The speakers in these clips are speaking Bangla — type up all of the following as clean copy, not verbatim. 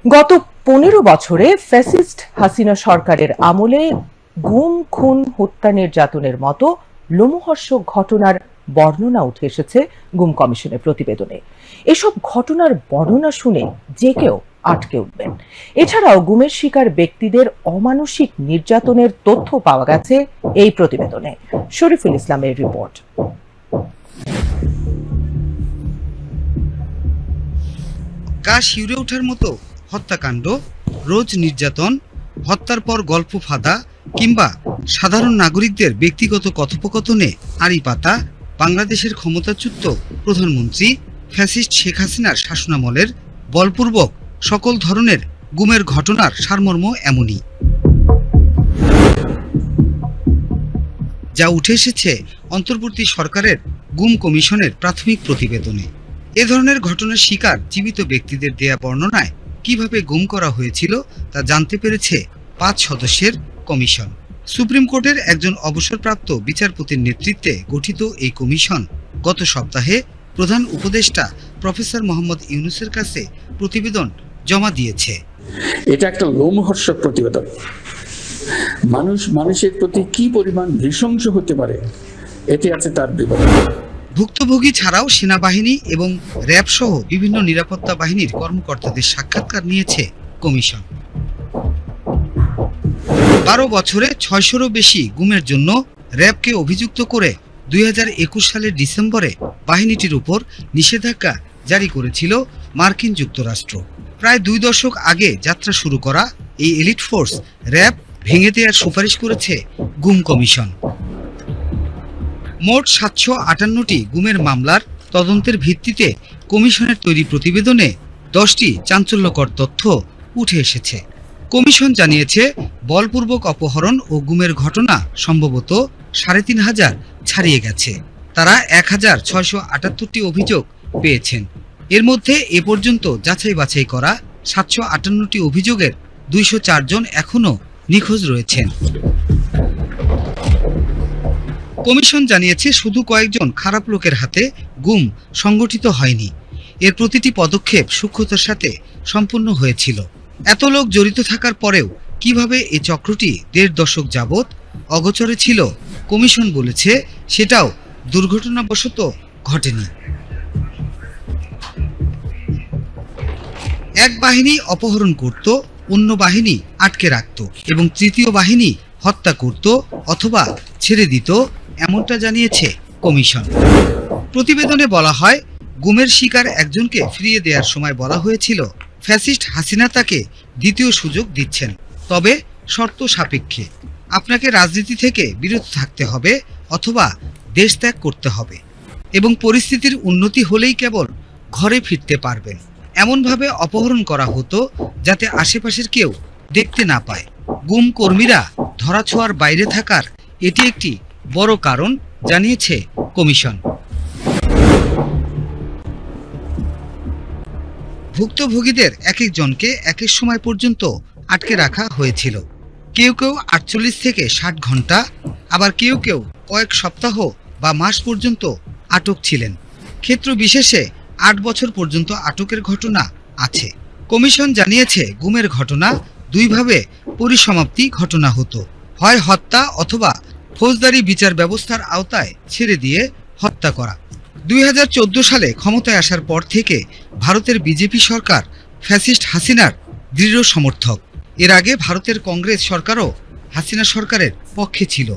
গত 15 বছরে ফ্যাসিস্ট হাসিনা সরকারের আমলে গুম, খুন, হত্যা, নির্যাতনের মতো লোমহর্ষক ঘটনার বর্ণনা উঠে এসেছে গুম কমিশনের প্রতিবেদনে। এসব ঘটনার বর্ণনা শুনে যে কেউ আটকে উঠবেন। এছাড়াও গুমের শিকার ব্যক্তিদের অমানসিক নির্যাতনের তথ্য পাওয়া গেছে এই প্রতিবেদনে। শরীফুল ইসলামের রিপোর্ট। গা শিউরে ওঠার মতো হত্যাকাণ্ড, রোজ নির্যাতন, হত্যার পর গল্প ফাঁদা কিংবা সাধারণ নাগরিকদের ব্যক্তিগত কথোপকথনে আড়ি পাতা বাংলাদেশের ক্ষমতাচ্যুত প্রধানমন্ত্রী ফ্যাসিস্ট শেখ হাসিনার শাসনামলের বলপূর্বক সকল ধরনের গুমের ঘটনার সারমর্ম এমনই, যা উঠে এসেছে অন্তর্বর্তী সরকারের গুম কমিশনের প্রাথমিক প্রতিবেদনে। এ ধরনের ঘটনার শিকার জীবিত ব্যক্তিদের দেয়া বর্ণনায় কিভাবে গুম করা হয়েছিল তা জানতে পেরেছে 5 সদস্যের কমিশন। সুপ্রিম কোর্টের একজন অবসরপ্রাপ্ত বিচারপতির নেতৃত্বে গঠিত এই কমিশন গত সপ্তাহে প্রধান উপদেষ্টা প্রফেসর মোহাম্মদ ইউনূসের কাছে প্রতিবেদন জমা দিয়েছে। এটা একটা লোমহর্ষক প্রতিবেদন। মানুষের প্রতি কি পরিমাণ নৃশংস হতে পারে এটি আছে তার বিবরণ। ভুক্তভোগী ছাড়াও সেনাবাহিনী এবং র্যাব সহ বিভিন্ন নিরাপত্তা বাহিনীর কর্মকর্তাদের সাক্ষাৎকার নিয়েছে কমিশন। 12 বছরে 600-রও বেশি গুমের জন্য র্যাবকে অভিযুক্ত করে 2021 সালের ডিসেম্বরে বাহিনীটির উপর নিষেধাজ্ঞা জারি করেছিল মার্কিন যুক্তরাষ্ট্র। প্রায় 2 দশক আগে যাত্রা শুরু করা এই এলিট ফোর্স র্যাব ভেঙে দেওয়ার সুপারিশ করেছে গুম কমিশন। মোট 758টি গুমের মামলার তদন্তের ভিত্তিতে কমিশনের তৈরি প্রতিবেদনে 10টি চাঞ্চল্যকর তথ্য উঠে এসেছে। কমিশন জানিয়েছে, বলপূর্বক অপহরণ ও গুমের ঘটনা সম্ভবত 3500 ছাড়িয়ে গেছে। তারা 1678টি অভিযোগ পেয়েছেন। এর মধ্যে এ পর্যন্ত যাচাই বাছাই করা 758টি অভিযোগের 204 জন এখনও নিখোঁজ রয়েছেন। কমিশন জানিয়েছে, শুধু কয়েকজন খারাপ লোকের হাতে গুম সংগঠিত হয়নি, এর প্রতিটি পদক্ষেপ সূক্ষ্মতার সাথে সম্পূর্ণ হয়েছিল। এত লোক জড়িত থাকার পরেও কিভাবে এই চক্রটি 1.5 দশক যাবৎ অগোচরে ছিল, কমিশন বলেছে সেটাও দুর্ঘটনাবশত ঘটেনি। এক বাহিনী অপহরণ করত, অন্য বাহিনী আটকে রাখত এবং তৃতীয় বাহিনী হত্যা করত অথবা ছেড়ে দিত, এমনটা জানিয়েছে কমিশন। প্রতিবেদনে বলা হয়, গুমের শিকার একজনকে ফিরিয়ে দেওয়ার সময় বলা হয়েছিল ফ্যাসিস্ট হাসিনা তাকে দ্বিতীয় সুযোগ দিচ্ছেন, তবে শর্ত সাপেক্ষে। আপনাকে রাজনীতি থেকে বিরত থাকতে হবে অথবা দেশ ত্যাগ করতে হবে এবং পরিস্থিতির উন্নতি হলেই কেবল ঘরে ফিরতে পারবেন। এমনভাবে অপহরণ করা হতো যাতে আশেপাশের কেউ দেখতে না পায়। গুম কর্মীরা ধরাছোঁয়ার বাইরে থাকার এটি একটি বড় কারণ, জানিয়েছে কমিশন। ভুক্তভোগীদের এক একজনকে এক এক সময় পর্যন্ত আটকে রাখা হয়েছিল। কেউ কেউ 48 থেকে 60 ঘন্টা, আবার কেউ কেউ কয়েক সপ্তাহ বা মাস পর্যন্ত আটক ছিলেন। ক্ষেত্র বিশেষে 8 বছর পর্যন্ত আটকের ঘটনা আছে। কমিশন জানিয়েছে, গুমের ঘটনা দুইভাবে পরিসমাপ্তি ঘটনা হতো, হয় হত্যা অথবা ফৌজদারি বিচার ব্যবস্থার আওতায় ছেড়ে দিয়ে হত্যা করা। 2014 সালে ক্ষমতায় আসার পর থেকে ভারতের বিজেপি সরকার ফ্যাসিস্ট হাসিনার দৃঢ় সমর্থক। এর আগে ভারতের কংগ্রেস সরকারও হাসিনা সরকারের পক্ষে ছিল।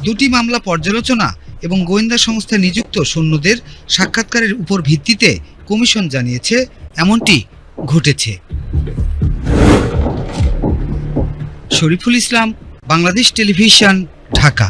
দুটি মামলা পর্যালোচনা এবং গোয়েন্দা সংস্থা নিযুক্ত সৈন্যদের সাক্ষাৎকারের উপর ভিত্তিতে কমিশন জানিয়েছে এমনটি ঘটেছে। শরীফুল ইসলাম, বাংলাদেশ টেলিভিশন, ঢাকা।